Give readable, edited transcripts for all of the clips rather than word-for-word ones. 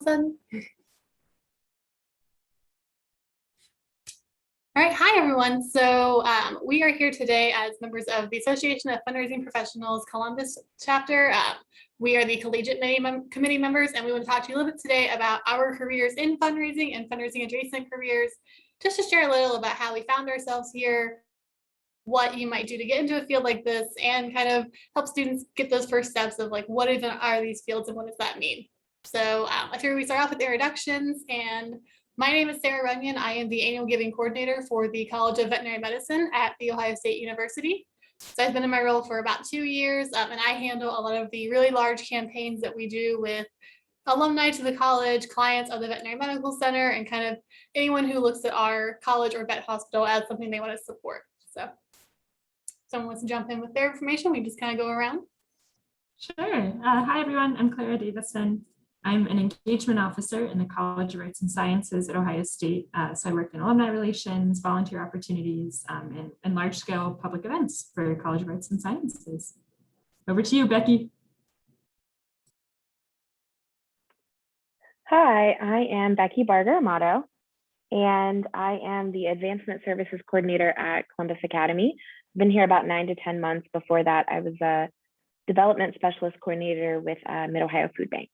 sudden. All right, hi everyone. So we are here today as members of the Association of Fundraising Professionals Columbus chapter. We are the Collegiate committee members, and we want to talk to you a little bit today about our careers in fundraising and fundraising adjacent careers, just to share a little about how we found ourselves here, what you might do to get into a field like this, and kind of help students get those first steps of like, what even are these fields and what does that mean? So I figure we start off with introductions, and my name is Sarah Runyon. I am the annual giving coordinator for the College of Veterinary Medicine at The Ohio State University. So I've been in my role for about 2 years, and I handle a lot of the really large campaigns that we do with alumni to the college, clients of the Veterinary Medical Center, and kind of anyone who looks at our college or vet hospital as something they want to support. So someone wants to jump in with their information, we just kind of go around. Sure. Hi, everyone. I'm Clara Davison. I'm an engagement officer in the College of Arts and Sciences at Ohio State. So I work in alumni relations, volunteer opportunities, and large-scale public events for College of Arts and Sciences. Over to you, Becky. Hi, I am Becky Barger-Amato, and I am the Advancement Services Coordinator at Columbus Academy. I've been here about 9 to 10 months. Before that, I was a Development Specialist Coordinator with Mid-Ohio Food Bank.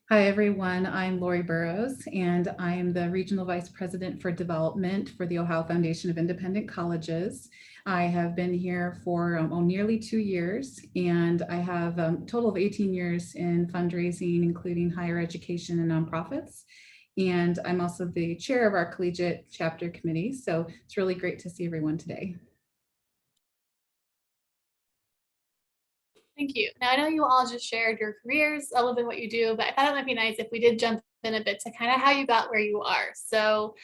Hi, everyone. I'm Lori Burrows, and I am the Regional Vice President for Development for the Ohio Foundation of Independent Colleges. I have been here for nearly 2 years, and I have a total of 18 years in fundraising, including higher education and nonprofits. And I'm also the chair of our Collegiate chapter committee. So it's really great to see everyone today. Thank you. Now, I know you all just shared your careers, a little bit what you do, but I thought it might be nice if we did jump in a bit to kind of how you got where you are. So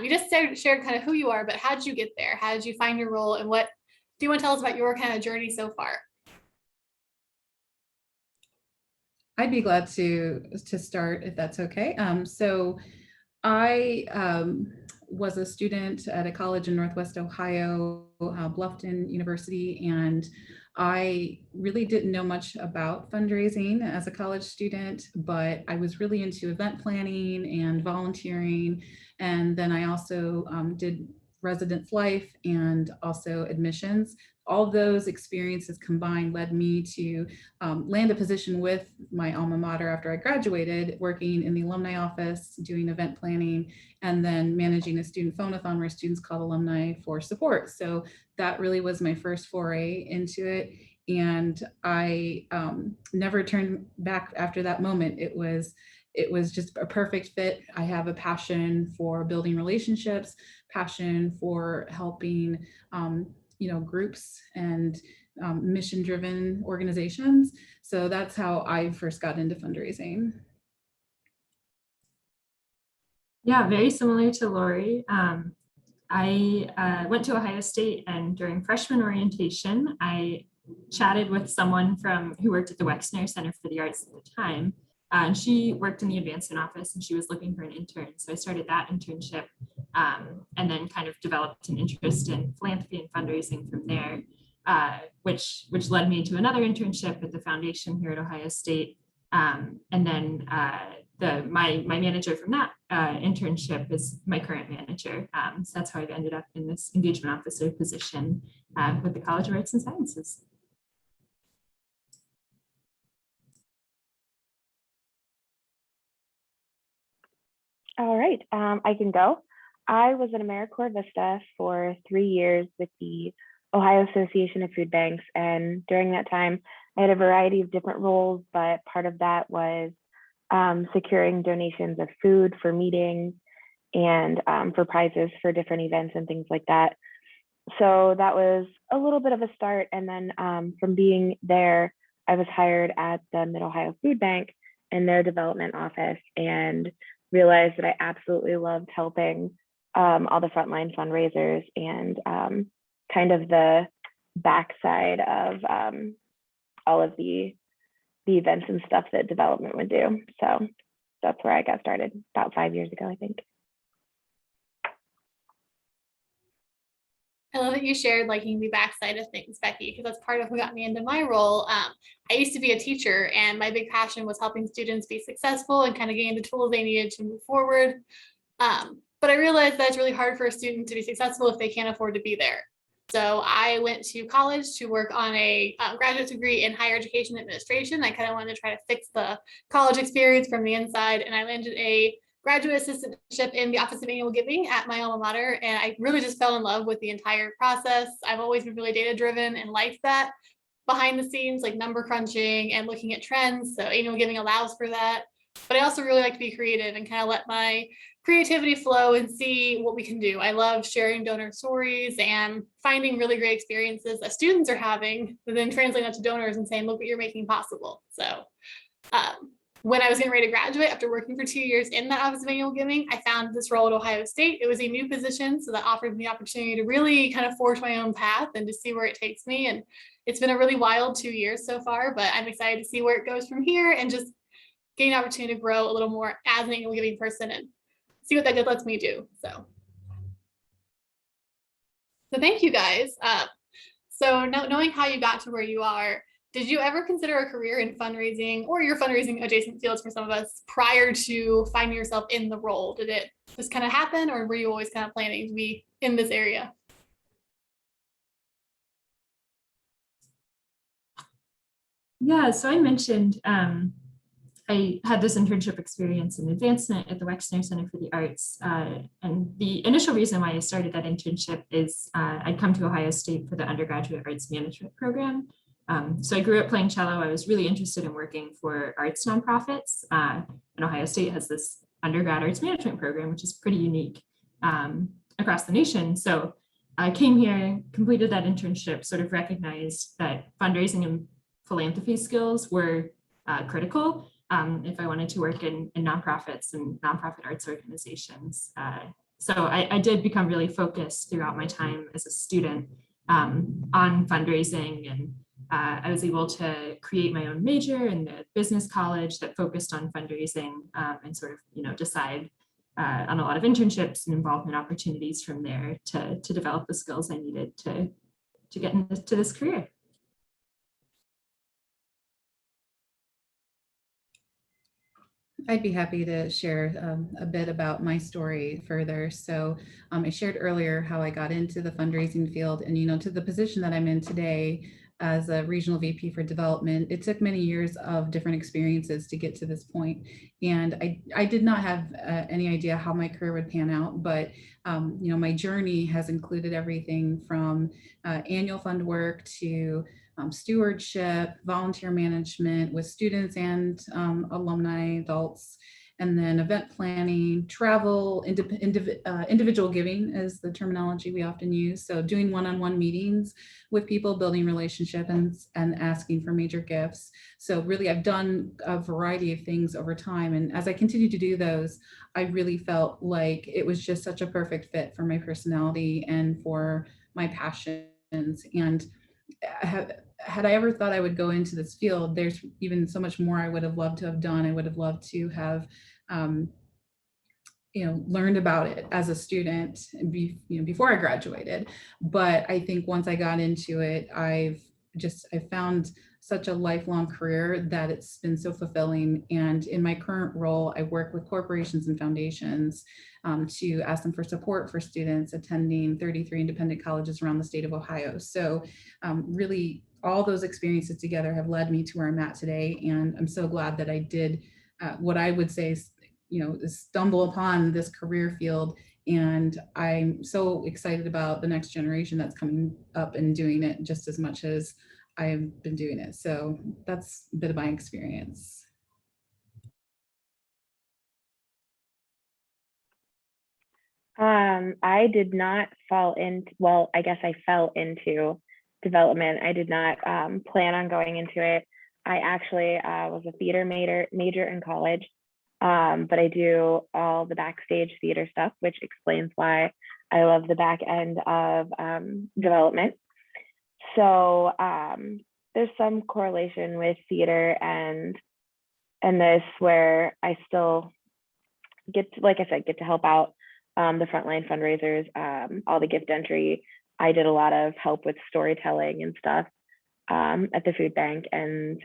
you just shared kind of who you are, but how did you get there? How did you find your role, and what do you want to tell us about your kind of journey so far? I'd be glad to start if that's okay. So I was a student at a college in Northwest Ohio, Bluffton University, and I really didn't know much about fundraising as a college student, but I was really into event planning and volunteering. And then I also did residence life and also admissions. All of those experiences combined led me to land a position with my alma mater after I graduated, working in the alumni office, doing event planning, and then managing a student phone-a-thon where students called alumni for support. So that really was my first foray into it. And I never turned back after that moment. It was just a perfect fit. I have a passion for building relationships, passion for helping groups and mission-driven organizations. So that's how I first got into fundraising. Yeah, very similar to Lori. I went to Ohio State, and during freshman orientation, I chatted with someone who worked at the Wexner Center for the Arts at the time. And she worked in the advancement office, and she was looking for an intern. So I started that internship and then kind of developed an interest in philanthropy and fundraising from there, which led me to another internship at the foundation here at Ohio State. And then my manager from that internship is my current manager. So that's how I've ended up in this engagement officer position with the College of Arts and Sciences. All right, I can go. I was an AmeriCorps Vista for 3 years with the Ohio Association of Food Banks. And during that time, I had a variety of different roles, but part of that was securing donations of food for meetings and for prizes for different events and things like that. So that was a little bit of a start. And then from being there, I was hired at the Mid-Ohio Food Bank in their development office, and realized that I absolutely loved helping all the frontline fundraisers and kind of the backside of all of the events and stuff that development would do. So that's where I got started about 5 years ago, I think. I love that you shared liking the backside of things, Becky, because that's part of what got me into my role. I used to be a teacher, and my big passion was helping students be successful and kind of gain the tools they needed to move forward. But I realized that it's really hard for a student to be successful if they can't afford to be there. So I went to college to work on a graduate degree in higher education administration. I kind of wanted to try to fix the college experience from the inside, and I landed a graduate assistantship in the Office of Annual Giving at my alma mater. And I really just fell in love with the entire process. I've always been really data driven and liked that behind the scenes, like number crunching and looking at trends. So annual giving allows for that. But I also really like to be creative and kind of let my creativity flow and see what we can do. I love sharing donor stories and finding really great experiences that students are having, and then translating that to donors and saying, look what you're making possible. So when I was getting ready to graduate after working for 2 years in the Office of Annual Giving, I found this role at Ohio State. It was a new position, so that offered me the opportunity to really kind of forge my own path and to see where it takes me. And it's been a really wild 2 years so far, but I'm excited to see where it goes from here and just gain an opportunity to grow a little more as an annual giving person and see what that good lets me do. So thank you guys. So knowing how you got to where you are, did you ever consider a career in fundraising or your fundraising adjacent fields for some of us prior to finding yourself in the role? Did it just kind of happen, or were you always kind of planning to be in this area? Yeah, so I mentioned I had this internship experience in advancement at the Wexner Center for the Arts. And the initial reason why I started that internship is I'd come to Ohio State for the undergraduate arts management program. So I grew up playing cello. I was really interested in working for arts nonprofits. And Ohio State has this undergrad arts management program, which is pretty unique across the nation. So I came here, completed that internship, sort of recognized that fundraising and philanthropy skills were critical if I wanted to work in nonprofits and nonprofit arts organizations. So I did become really focused throughout my time as a student on fundraising, and I was able to create my own major in the business college that focused on fundraising and sort of, decide on a lot of internships and involvement opportunities from there to develop the skills I needed to get into this career. I'd be happy to share a bit about my story further. So I shared earlier how I got into the fundraising field, and to the position that I'm in today as a regional VP for development. It took many years of different experiences to get to this point. And I did not have any idea how my career would pan out, but my journey has included everything from annual fund work to stewardship, volunteer management with students and alumni, adults, and then event planning, travel, individual giving is the terminology we often use. So doing one-on-one meetings with people, building relationships and asking for major gifts. So really I've done a variety of things over time. And as I continue to do those, I really felt like it was just such a perfect fit for my personality and for my passions. And had I ever thought I would go into this field, there's even so much more I would have loved to have done. I would have loved to have, learned about it as a student, before I graduated. But I think once I got into it, I found such a lifelong career that it's been so fulfilling. And in my current role, I work with corporations and foundations to ask them for support for students attending 33 independent colleges around the state of Ohio. So really all those experiences together have led me to where I'm at today. And I'm so glad that I did what I would say is, stumble upon this career field. And I'm so excited about the next generation that's coming up and doing it just as much as I've been doing it. So that's a bit of my experience. I did not fall into, well, I guess I fell into development. I did not plan on going into it. I actually was a theater major in college, but I do all the backstage theater stuff, which explains why I love the back end of development. So there's some correlation with theater and this, where I still get to, like I said, get to help out the frontline fundraisers, all the gift entry, I did a lot of help with storytelling and stuff at the food bank. And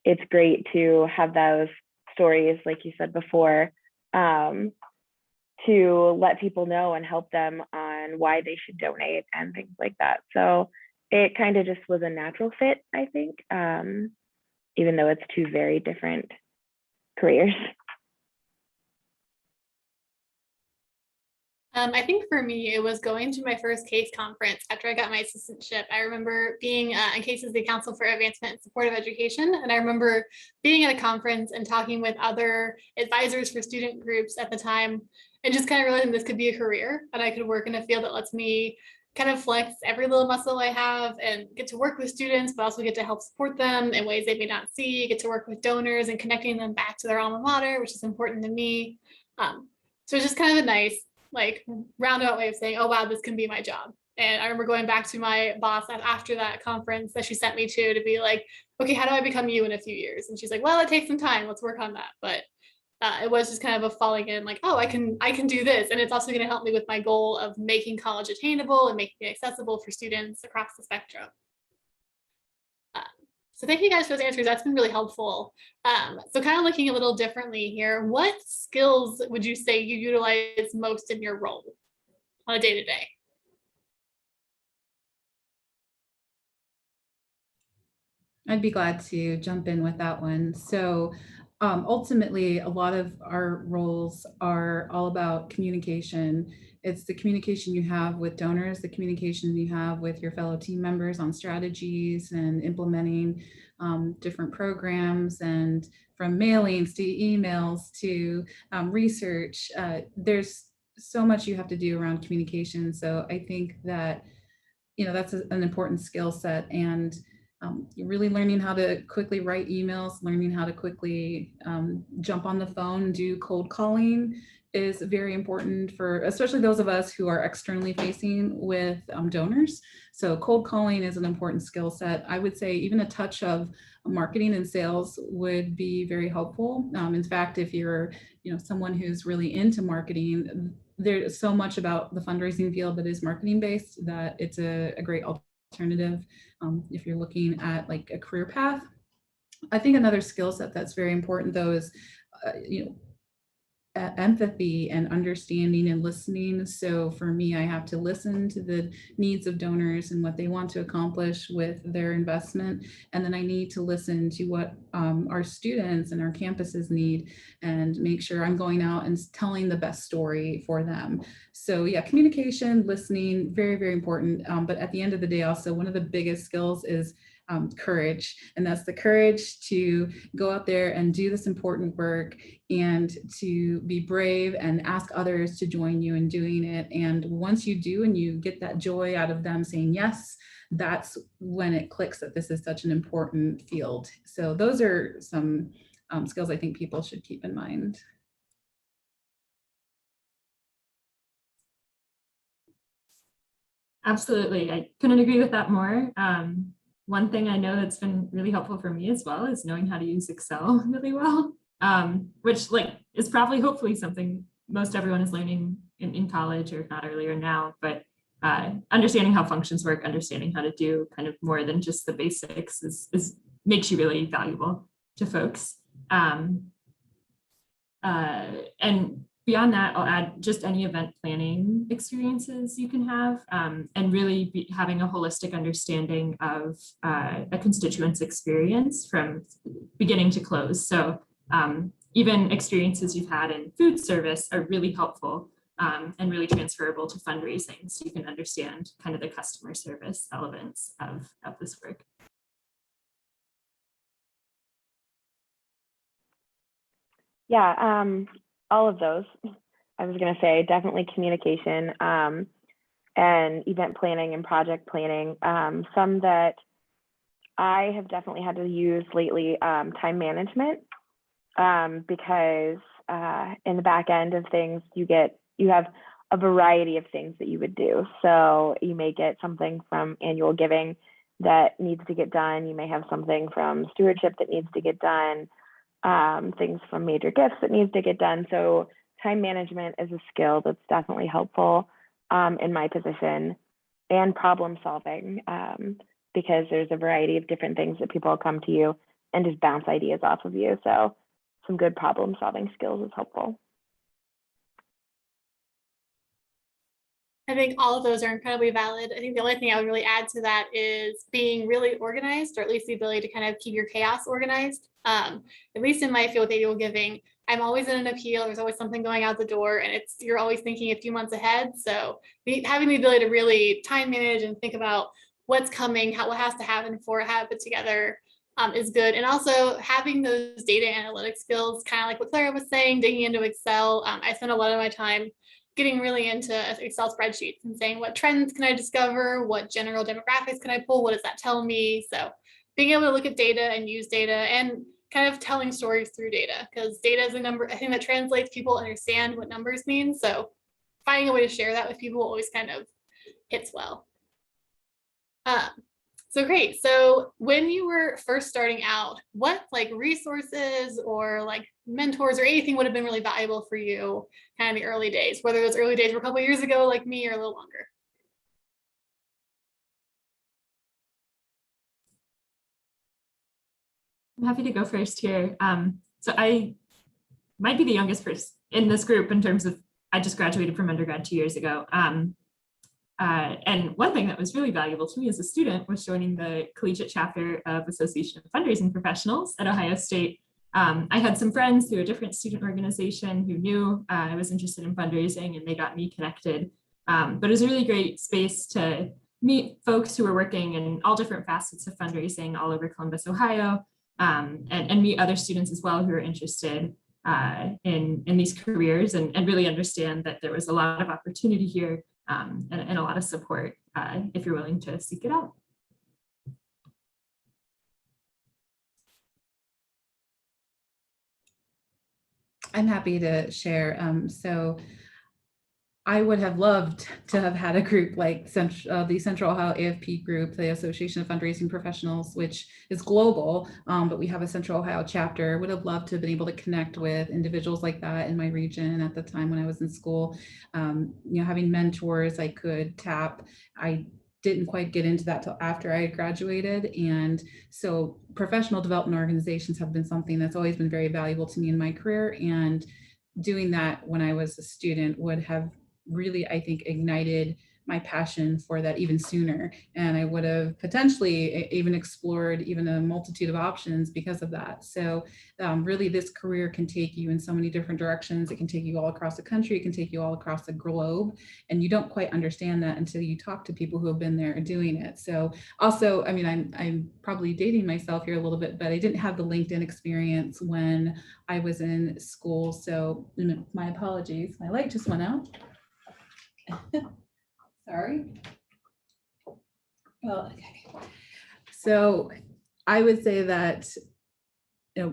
it's great to have those stories, like you said before, to let people know and help them on why they should donate and things like that. So it kind of just was a natural fit, I think, even though it's two very different careers. I think for me, it was going to my first case conference after I got my assistantship. I remember being in cases the Council for Advancement and Supportive Education. And I remember being at a conference and talking with other advisors for student groups at the time, and just kind of realizing this could be a career and I could work in a field that lets me kind of flex every little muscle I have and get to work with students, but also get to help support them in ways they may not see, get to work with donors and connecting them back to their alma mater, which is important to me. So it's just kind of a nice, like, roundabout way of saying, oh wow, this can be my job. And I remember going back to my boss after that conference that she sent me to be like, okay, how do I become you in a few years? And she's like, well, it takes some time, let's work on that. But it was just kind of a falling in, like, oh, I can do this, and it's also going to help me with my goal of making college attainable and making it accessible for students across the spectrum. So thank you guys for those answers. That's been really helpful. So kind of looking a little differently here, what skills would you say you utilize most in your role on a day-to-day? I'd be glad to jump in with that one. So ultimately, a lot of our roles are all about communication. It's the communication you have with donors, the communication you have with your fellow team members on strategies and implementing different programs, and from mailings to emails to research. There's so much you have to do around communication. So I think that, that's an important skill set, and you're really learning how to quickly write emails, learning how to quickly jump on the phone, do cold calling is very important for especially those of us who are externally facing with donors. So cold calling is an important skill set. I would say even a touch of marketing and sales would be very helpful. In fact, if you're someone who's really into marketing, there's so much about the fundraising field that is marketing based that it's a great alternative if you're looking at like a career path. I think another skill set that's very important though is empathy and understanding and listening. So for me, I have to listen to the needs of donors and what they want to accomplish with their investment. And then I need to listen to what our students and our campuses need and make sure I'm going out and telling the best story for them. So yeah, communication, listening, very, very important. But at the end of the day, also one of the biggest skills is courage. And that's the courage to go out there and do this important work and to be brave and ask others to join you in doing it. And once you do, and you get that joy out of them saying yes, that's when it clicks that this is such an important field. So those are some skills I think people should keep in mind. Absolutely. I couldn't agree with that more. One thing I know that's been really helpful for me as well is knowing how to use Excel really well, which is probably hopefully something most everyone is learning in college, or if not earlier now, but understanding how functions work, understanding how to do kind of more than just the basics is makes you really valuable to folks. And beyond that, I'll add just any event planning experiences you can have, and really having a holistic understanding of a constituent's experience from beginning to close. So even experiences you've had in food service are really helpful and really transferable to fundraising, so you can understand kind of the customer service elements of this work. Yeah, all of those. I was going to say definitely communication and event planning and project planning. Some that I have definitely had to use lately, time management, because in the back end of things, you have a variety of things that you would do. So you may get something from annual giving that needs to get done. You may have something from stewardship that needs to get done. Things from major gifts that needs to get done. So time management is a skill that's definitely helpful in my position. and problem solving, because there's a variety of different things that people will come to you and just bounce ideas off of you. So some good problem solving skills is helpful. I think all of those are incredibly valid. I think the only thing I would really add to that is being really organized, or at least the ability to kind of keep your chaos organized. At least in my field with annual giving, I'm always in an appeal. There's always something going out the door, and you're always thinking a few months ahead. So having the ability to really time manage and think about what's coming, what has to happen for it, have it put together, is good. And also having those data analytics skills, kind of like what Clara was saying, digging into Excel. I spend a lot of my time getting really into Excel spreadsheets and saying, what trends can I discover? What general demographics can I pull? What does that tell me? So being able to look at data and use data and kind of telling stories through data, because data is a thing that translates, people understand what numbers mean. So finding a way to share that with people always kind of hits well. So great. So when you were first starting out, what like resources or like mentors or anything would have been really valuable for you kind of in the early days, whether those early days were a couple of years ago like me or a little longer? I'm happy to go first here. So I might be the youngest person in this group in terms of, I just graduated from undergrad 2 years ago. And one thing that was really valuable to me as a student was joining the Collegiate chapter of Association of Fundraising Professionals at Ohio State. I had some friends through a different student organization who knew I was interested in fundraising, and they got me connected. But it was a really great space to meet folks who were working in all different facets of fundraising all over Columbus, Ohio, and meet other students as well who are interested in these careers, and really understand that there was a lot of opportunity here, and a lot of support if you're willing to seek it out. I'm happy to share. So I would have loved to have had a group like the Central Ohio AFP group, the Association of Fundraising Professionals, which is global, but we have a Central Ohio chapter. Would have loved to have been able to connect with individuals like that in my region at the time when I was in school. Having mentors I could tap. I didn't quite get into that till after I had graduated. And so professional development organizations have been something that's always been very valuable to me in my career. And doing that when I was a student would have really, I think, ignited my passion for that even sooner. And I would have potentially even explored even a multitude of options because of that. So really this career can take you in so many different directions. It can take you all across the country. It can take you all across the globe. And you don't quite understand that until you talk to people who have been there doing it. So also, I mean, I'm probably dating myself here a little bit, but I didn't have the LinkedIn experience when I was in school. So my apologies, my light just went out. Sorry. Well, okay. So I would say that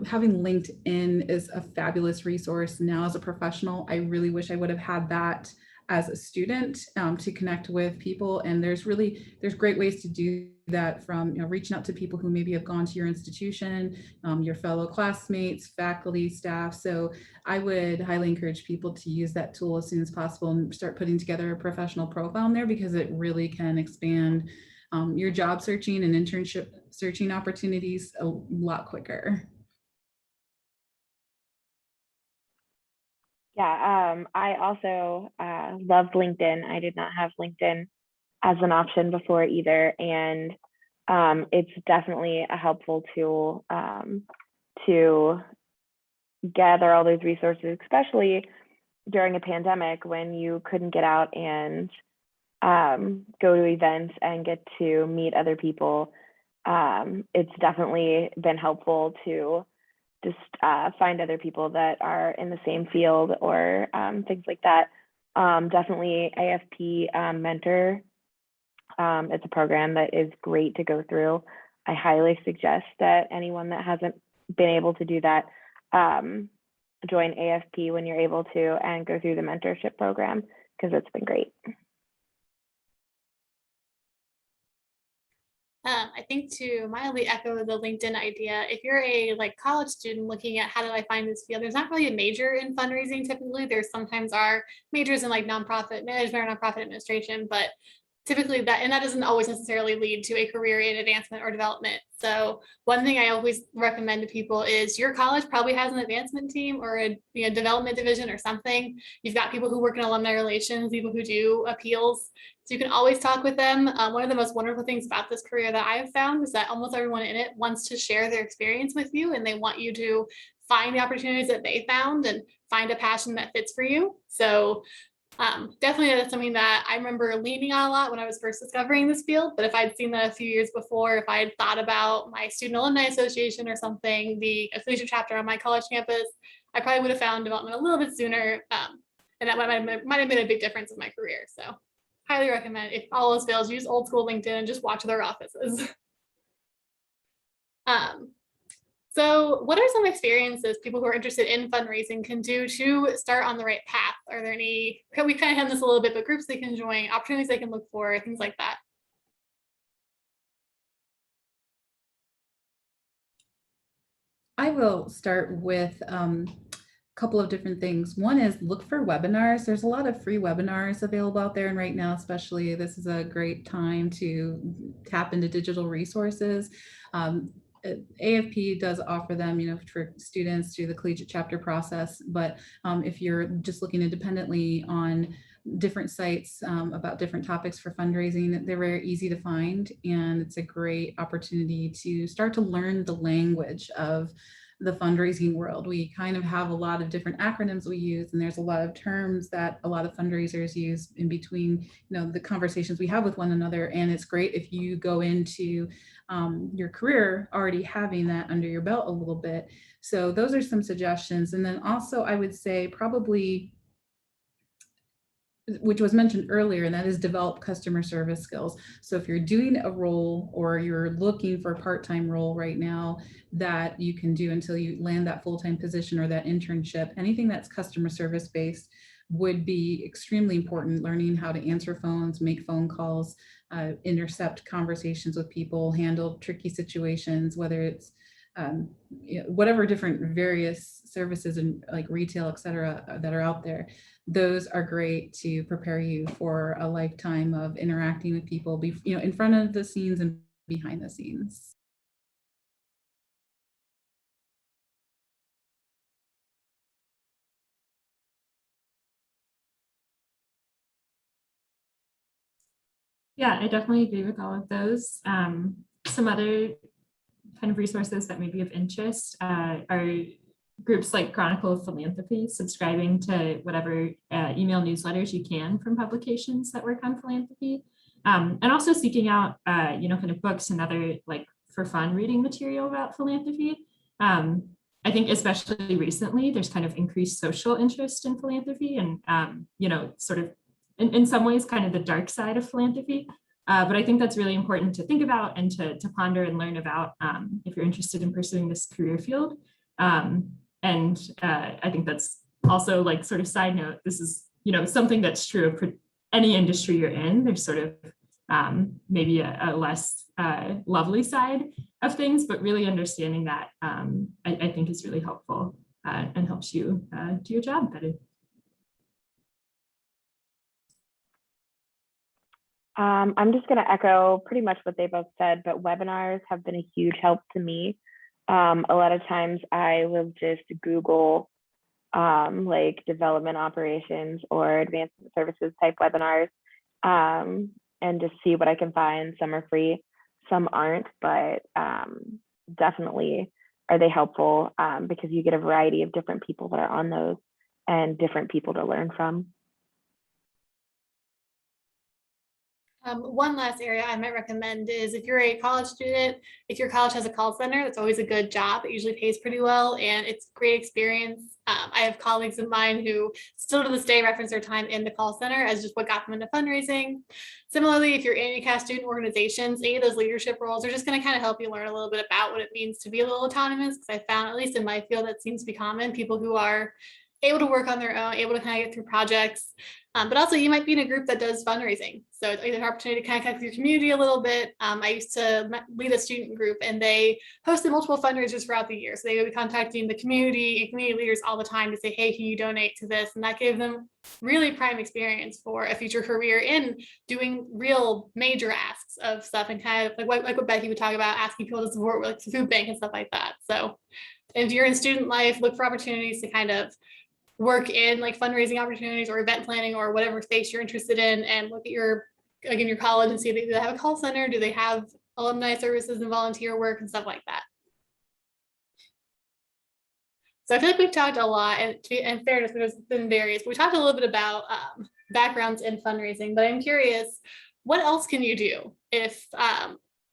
having LinkedIn is a fabulous resource now as a professional. I really wish I would have had that as a student to connect with people. And there's great ways to do that, from reaching out to people who maybe have gone to your institution, your fellow classmates, faculty, staff. So I would highly encourage people to use that tool as soon as possible and start putting together a professional profile in there, because it really can expand your job searching and internship searching opportunities a lot quicker. Yeah, I also loved LinkedIn. I did not have LinkedIn as an option before either. And it's definitely a helpful tool to gather all those resources, especially during a pandemic when you couldn't get out and go to events and get to meet other people. It's definitely been helpful to just find other people that are in the same field or things like that. Definitely AFP Mentor. It's a program that is great to go through. I highly suggest that anyone that hasn't been able to do that, join AFP when you're able to and go through the mentorship program, because it's been great. I think to mildly echo the LinkedIn idea, if you're a college student looking at how do I find this field, there's not really a major in fundraising typically. There sometimes are majors in nonprofit management or nonprofit administration, but typically that doesn't always necessarily lead to a career in advancement or development. So one thing I always recommend to people is your college probably has an advancement team or a development division or something. You've got people who work in alumni relations, people who do appeals. So you can always talk with them. One of the most wonderful things about this career that I have found is that almost everyone in it wants to share their experience with you, and they want you to find the opportunities that they found and find a passion that fits for you. So definitely that's something that I remember leaning on a lot when I was first discovering this field. But if I'd seen that a few years before, if I had thought about my student alumni association or something, the collegiate chapter on my college campus, I probably would have found development a little bit sooner. And that might have been a big difference in my career. So highly recommend, if all else fails, use old school LinkedIn and just watch their offices. So what are some experiences people who are interested in fundraising can do to start on the right path? Are there any, we kind of had this a little bit, but groups they can join, opportunities they can look for, things like that? I will start with a couple of different things. One is look for webinars. There's a lot of free webinars available out there. And right now, especially, this is a great time to tap into digital resources. AFP does offer them, for students through the collegiate chapter process. But if you're just looking independently on different sites about different topics for fundraising, they're very easy to find. And it's a great opportunity to start to learn the language of the fundraising world. We kind of have a lot of different acronyms we use, and there's a lot of terms that a lot of fundraisers use in between, the conversations we have with one another. And it's great if you go into your career already having that under your belt a little bit. So those are some suggestions. And then also I would say probably, which was mentioned earlier, and that is develop customer service skills. So if you're doing a role or you're looking for a part-time role right now that you can do until you land that full-time position or that internship, anything that's customer service based would be extremely important. Learning how to answer phones, make phone calls, intercept conversations with people, handle tricky situations, whether it's whatever different various services and like retail, et cetera, that are out there. Those are great to prepare you for a lifetime of interacting with people, in front of the scenes and behind the scenes. Yeah, I definitely agree with all of those. Some other kind of resources that may be of interest are groups like Chronicle of Philanthropy, subscribing to whatever email newsletters you can from publications that work on philanthropy, and also seeking out, kind of books and other like for fun reading material about philanthropy. I think especially recently, there's kind of increased social interest in philanthropy and, sort of in some ways kind of the dark side of philanthropy. But I think that's really important to think about and to ponder and learn about if you're interested in pursuing this career field. And I think that's also like sort of side note, this is, something that's true of any industry you're in. There's sort of maybe a less lovely side of things, but really understanding that I think is really helpful and helps you do your job better. I'm just going to echo pretty much what they both said, but webinars have been a huge help to me. A lot of times I will just Google like development operations or advancement services type webinars and just see what I can find. Some are free, some aren't, but definitely are they helpful because you get a variety of different people that are on those and different people to learn from. One last area I might recommend is if you're a college student, if your college has a call center, that's always a good job. It usually pays pretty well and it's a great experience. I have colleagues of mine who still to this day reference their time in the call center as just what got them into fundraising. Similarly, if you're in any student organizations, any of those leadership roles are just going to kind of help you learn a little bit about what it means to be a little autonomous. Because I found, at least in my field, that seems to be common. People who are able to work on their own, able to kind of get through projects. But also you might be in a group that does fundraising. So it's an opportunity to kind of connect with your community a little bit. I used to lead a student group and they hosted multiple fundraisers throughout the year. So they would be contacting the community and community leaders all the time to say, hey, can you donate to this? And that gave them really prime experience for a future career in doing real major asks of stuff and kind of like what Becky would talk about, asking people to support like the food bank and stuff like that. So if you're in student life, look for opportunities to kind of work in like fundraising opportunities or event planning or whatever space you're interested in, and look at your, again, your college and see if they have a call center, do they have alumni services and volunteer work and stuff like that. So I feel like we've talked a lot, and in fairness, there's been various, but we talked a little bit about backgrounds in fundraising, but I'm curious, what else can you do if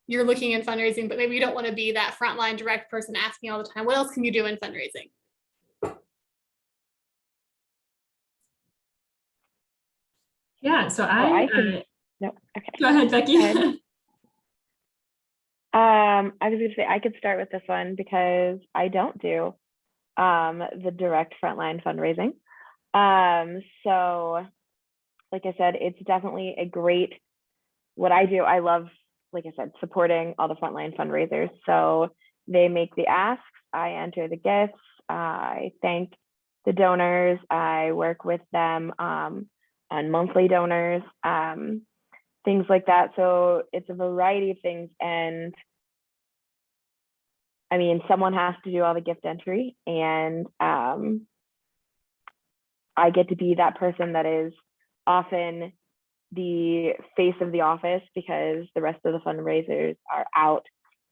you're looking in fundraising, but maybe you don't want to be that frontline direct person asking all the time? What else can you do in fundraising? Yeah, so I can, no, okay. Go ahead, Becky. Go ahead. I was going to say I could start with this one because I don't do the direct frontline fundraising. So like I said, it's definitely a great, what I do, I love, like I said, supporting all the frontline fundraisers. So they make the asks, I enter the gifts, I thank the donors, I work with them on monthly donors, things like that. So it's a variety of things. And I mean, someone has to do all the gift entry, and I get to be that person that is often the face of the office because the rest of the fundraisers are out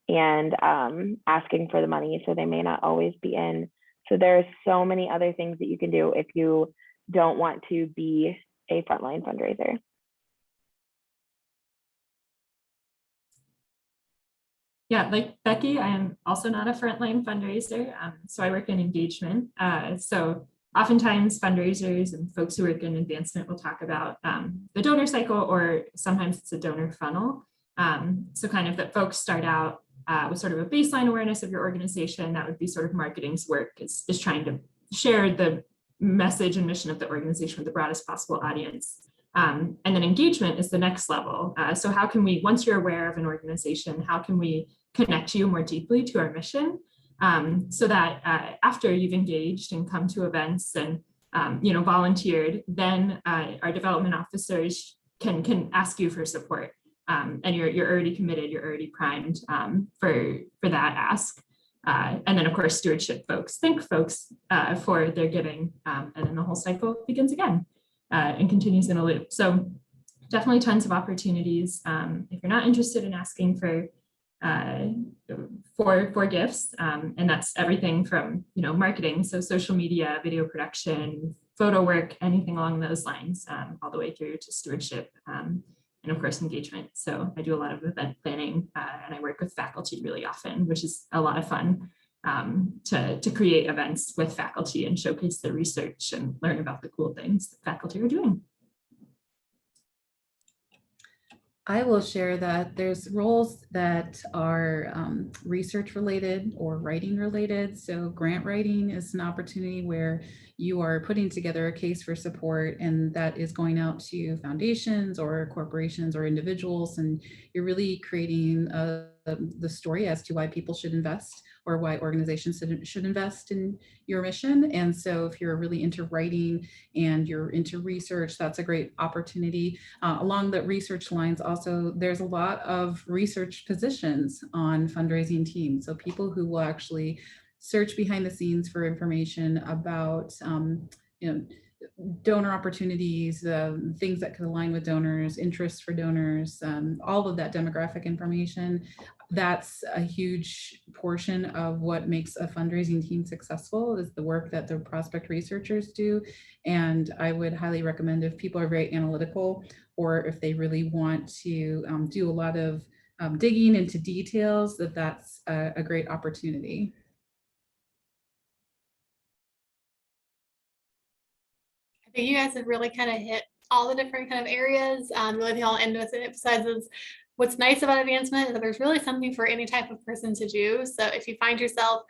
and asking for the money, so they may not always be in. So there's so many other things that you can do if you don't want to be a frontline fundraiser. Yeah, like Becky, I am also not a frontline fundraiser, so I work in engagement. So oftentimes fundraisers and folks who work in advancement will talk about the donor cycle, or sometimes it's a donor funnel. So kind of that folks start out with sort of a baseline awareness of your organization. That would be sort of marketing's work, is trying to share the message and mission of the organization with the broadest possible audience. And then engagement is the next level. So how can we, once you're aware of an organization, how can we connect you more deeply to our mission, so that after you've engaged and come to events and volunteered, then our development officers can ask you for support, and you're already committed, you're already primed for that ask. And then of course stewardship folks thank folks for their giving, and then the whole cycle begins again and continues in a loop. So definitely tons of opportunities. If you're not interested in asking for gifts, and that's everything from marketing, so social media, video production, photo work, anything along those lines, all the way through to stewardship, and of course engagement. So I do a lot of event planning, and I work with faculty really often, which is a lot of fun, to create events with faculty and showcase their research and learn about the cool things that faculty are doing. I will share that there's roles that are research related or writing related. So grant writing is an opportunity where you are putting together a case for support, and that is going out to foundations or corporations or individuals, and you're really creating the story as to why people should invest, or why organizations should invest in your mission. And so if you're really into writing and you're into research, that's a great opportunity. Along the research lines, also, there's a lot of research positions on fundraising teams. So people who will actually search behind the scenes for information about donor opportunities, things that could align with donors, interests for donors, all of that demographic information. That's a huge portion of what makes a fundraising team successful, is the work that the prospect researchers do. And I would highly recommend, if people are very analytical, or if they really want to do a lot of digging into details, that's a great opportunity. I think you guys have really kind of hit all the different kind of areas. The only thing I'll end with it emphasizes what's nice about advancement is that there's really something for any type of person to do. So if you find yourself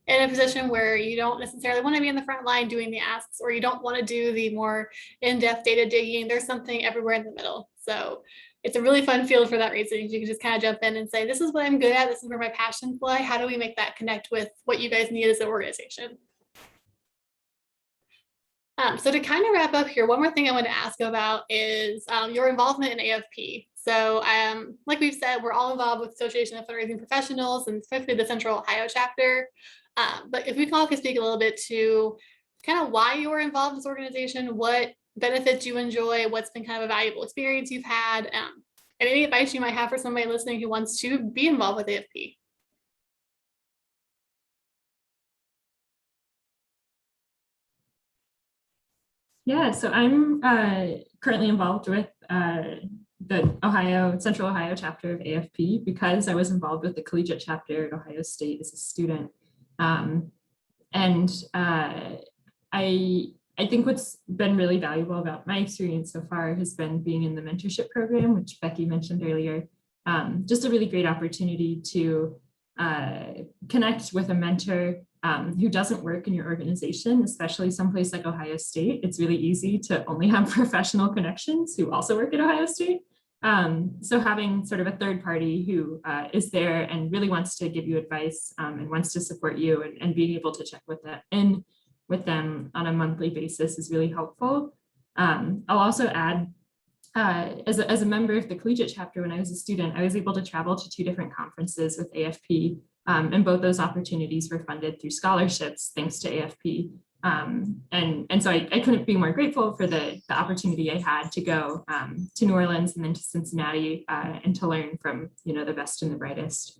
in a position where you don't necessarily want to be in the front line doing the asks, or you don't want to do the more in-depth data digging, there's something everywhere in the middle. So it's a really fun field for that reason. You can just kind of jump in and say, this is what I'm good at. This is where my passions lie. How do we make that connect with what you guys need as an organization? So to kind of wrap up here, one more thing I want to ask about is your involvement in AFP. So like we've said, we're all involved with Association of Fundraising Professionals and especially the Central Ohio chapter. But if we all could speak a little bit to kind of why you were involved in this organization, what benefits you enjoy, what's been kind of a valuable experience you've had, and any advice you might have for somebody listening who wants to be involved with AFP. Yeah, so I'm currently involved with the Central Ohio chapter of AFP because I was involved with the Collegiate chapter at Ohio State as a student. I think what's been really valuable about my experience so far has been being in the mentorship program, which Becky mentioned earlier. Just a really great opportunity to connect with a mentor who doesn't work in your organization, especially someplace like Ohio State. It's really easy to only have professional connections who also work at Ohio State. So having sort of a third party who is there and really wants to give you advice and wants to support you and being able to check with them on a monthly basis is really helpful. I'll also add, as a member of the Collegiate chapter, when I was a student, I was able to travel to 2 different conferences with AFP, and both those opportunities were funded through scholarships thanks to AFP. And so I couldn't be more grateful for the opportunity I had to go to New Orleans and then to Cincinnati and to learn from the best and the brightest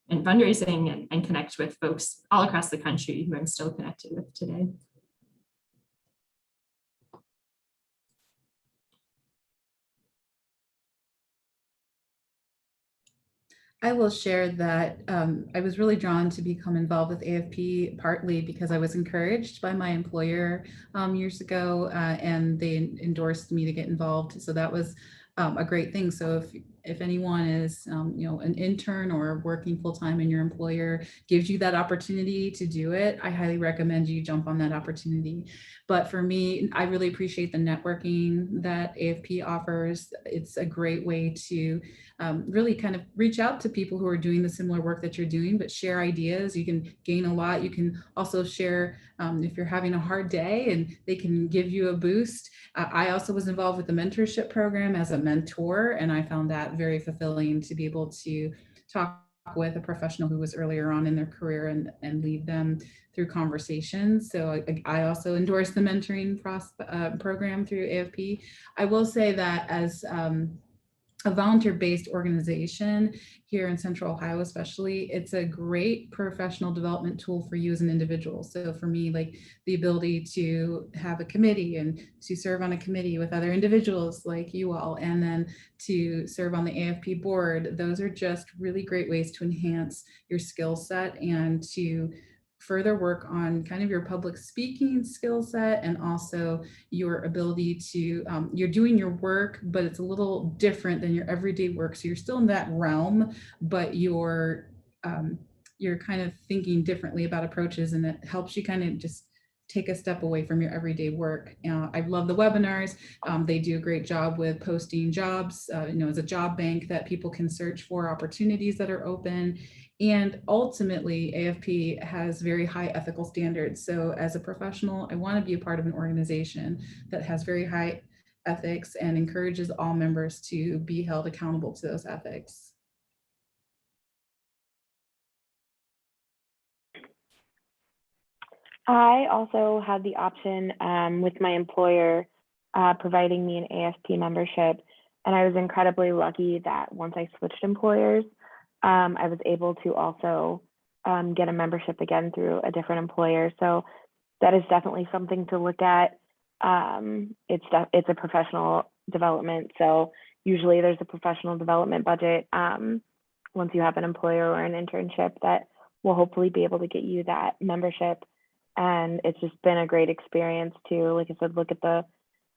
in fundraising and connect with folks all across the country who I'm still connected with today. I will share that I was really drawn to become involved with AFP partly because I was encouraged by my employer years ago and they endorsed me to get involved. So that was a great thing. So if anyone is an intern or working full-time and your employer gives you that opportunity to do it, I highly recommend you jump on that opportunity. But for me, I really appreciate the networking that AFP offers. It's a great way to really kind of reach out to people who are doing the similar work that you're doing, but share ideas. You can gain a lot. You can also share if you're having a hard day and they can give you a boost. I also was involved with the mentorship program as a mentor, and I found that very fulfilling to be able to talk with a professional who was earlier on in their career and lead them through conversations. So I also endorse the mentoring program through AFP. I will say that as a volunteer-based organization here in Central Ohio, especially, it's a great professional development tool for you as an individual. So for me, like the ability to have a committee and to serve on a committee with other individuals like you all, and then to serve on the AFP board, those are just really great ways to enhance your skill set and to further work on kind of your public speaking skill set and also your ability to, you're doing your work, but it's a little different than your everyday work. So you're still in that realm, but you're kind of thinking differently about approaches, and it helps you kind of just take a step away from your everyday work. I love the webinars. They do a great job with posting jobs, as a job bank that people can search for opportunities that are open. And ultimately, AFP has very high ethical standards. So as a professional, I want to be a part of an organization that has very high ethics and encourages all members to be held accountable to those ethics. I also had the option with my employer providing me an AFP membership, and I was incredibly lucky that once I switched employers, I was able to also get a membership again through a different employer. So that is definitely something to look at. It's a professional development. So usually there's a professional development budget once you have an employer or an internship that will hopefully be able to get you that membership. And it's just been a great experience to, like I said, look at the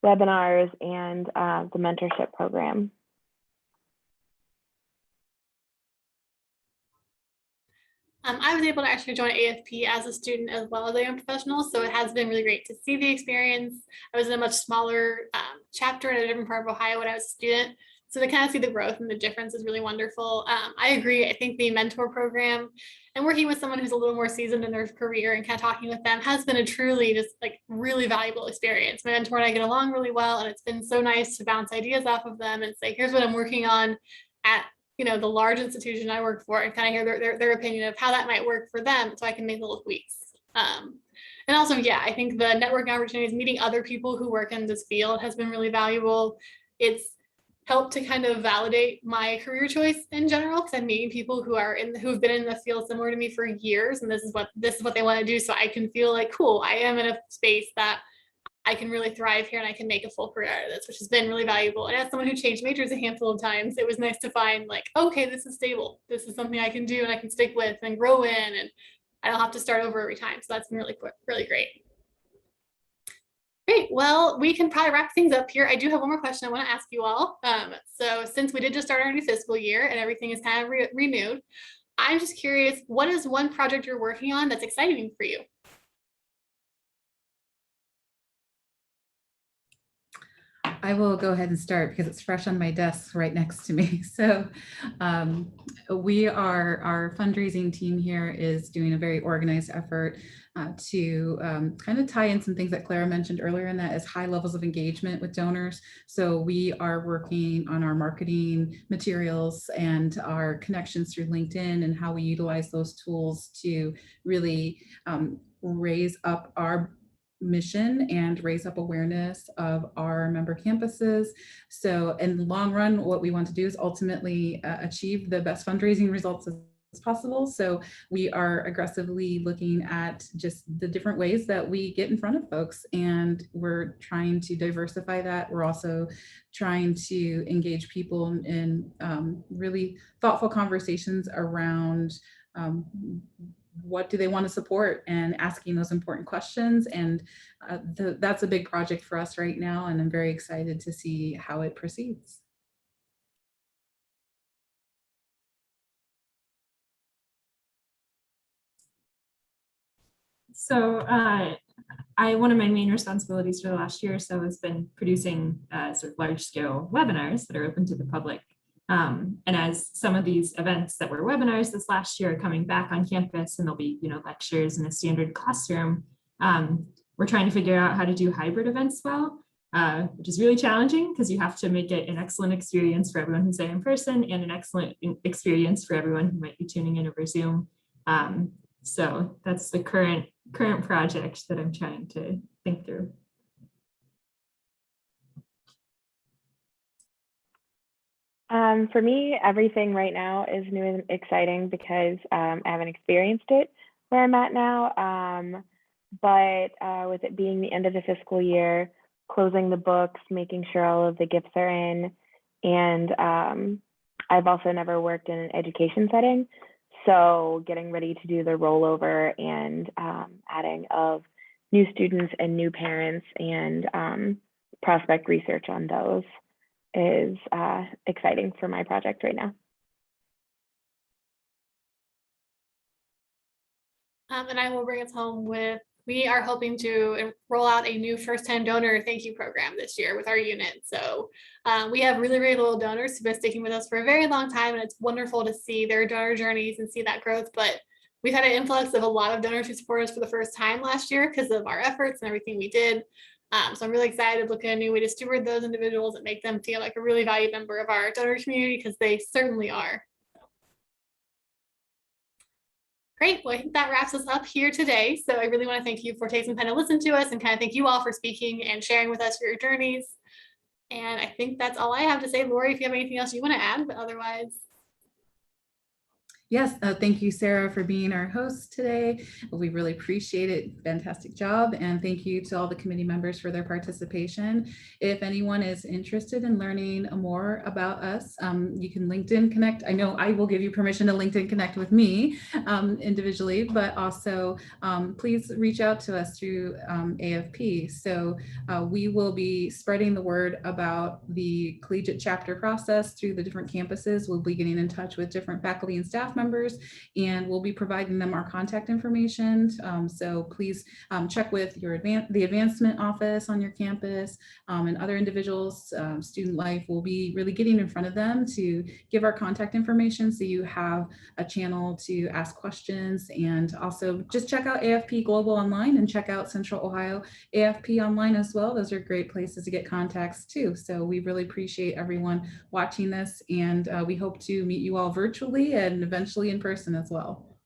webinars and the mentorship program. I was able to actually join AFP as a student as well as a young professional, so it has been really great to see the experience. I was in a much smaller chapter in a different part of Ohio when I was a student, so to kind of see the growth and the difference is really wonderful. I agree. I think the mentor program and working with someone who's a little more seasoned in their career and kind of talking with them has been a truly just like really valuable experience. My mentor and I get along really well, and it's been so nice to bounce ideas off of them and say, here's what I'm working on at the large institution I work for, and kind of hear their opinion of how that might work for them, so I can make little tweaks. And also, yeah, I think the networking opportunities, meeting other people who work in this field has been really valuable. It's helped to kind of validate my career choice in general, because I'm meeting people who've been in the field similar to me for years, and this is what they want to do. So I can feel like, cool, I am in a space that I can really thrive here and I can make a full career out of this, which has been really valuable. And as someone who changed majors a handful of times, it was nice to find like, okay, this is stable. This is something I can do and I can stick with and grow in, and I don't have to start over every time. So that's been really quick, really great. Great. Well, we can probably wrap things up here. I do have one more question I want to ask you all. So since we did just start our new fiscal year and everything is kind of renewed, I'm just curious, what is one project you're working on that's exciting for you? I will go ahead and start because it's fresh on my desk right next to me. So our fundraising team here is doing a very organized effort to kind of tie in some things that Clara mentioned earlier, and that is high levels of engagement with donors. So we are working on our marketing materials and our connections through LinkedIn and how we utilize those tools to really raise up our mission and raise up awareness of our member campuses. So in the long run, what we want to do is ultimately achieve the best fundraising results as possible. So we are aggressively looking at just the different ways that we get in front of folks, and we're trying to diversify that. We're also trying to engage people in really thoughtful conversations around what do they want to support, and asking those important questions. And that's a big project for us right now, and I'm very excited to see how it proceeds. So one of my main responsibilities for the last year or so has been producing sort of large scale webinars that are open to the public. And as some of these events that were webinars this last year are coming back on campus, and there'll be lectures in a standard classroom, we're trying to figure out how to do hybrid events well, which is really challenging because you have to make it an excellent experience for everyone who's there in person and an excellent experience for everyone who might be tuning in over Zoom. So that's the current project that I'm trying to think through. For me, everything right now is new and exciting because I haven't experienced it where I'm at now. But with it being the end of the fiscal year, closing the books, making sure all of the gifts are in, and I've also never worked in an education setting. So getting ready to do the rollover and adding of new students and new parents and prospect research on those is exciting for my project right now. And I will bring us home with, we are hoping to roll out a new first-time donor thank you program this year with our unit. So we have really, really loyal donors who've been sticking with us for a very long time, and it's wonderful to see their donor journeys and see that growth. But we've had an influx of a lot of donors who support us for the first time last year because of our efforts and everything we did. So I'm really excited to look at a new way to steward those individuals and make them feel like a really valued member of our donor community, because they certainly are. Great. Well, I think that wraps us up here today. So I really want to thank you for taking some time to listen to us, and kind of thank you all for speaking and sharing with us your journeys. And I think that's all I have to say. Lori, if you have anything else you want to add, but otherwise. Yes, thank you, Sarah, for being our host today. We really appreciate it. Fantastic job. And thank you to all the committee members for their participation. If anyone is interested in learning more about us, you can LinkedIn connect. I know I will give you permission to LinkedIn connect with me individually, but also please reach out to us through AFP. So we will be spreading the word about the collegiate chapter process through the different campuses. We'll be getting in touch with different faculty and staff members, and we'll be providing them our contact information. So please check with the advancement office on your campus, and other individuals. Student Life will be really getting in front of them to give our contact information, so you have a channel to ask questions. And also just check out AFP Global online and check out Central Ohio AFP online as well. Those are great places to get contacts too. So we really appreciate everyone watching this, and we hope to meet you all virtually and eventually in person as well.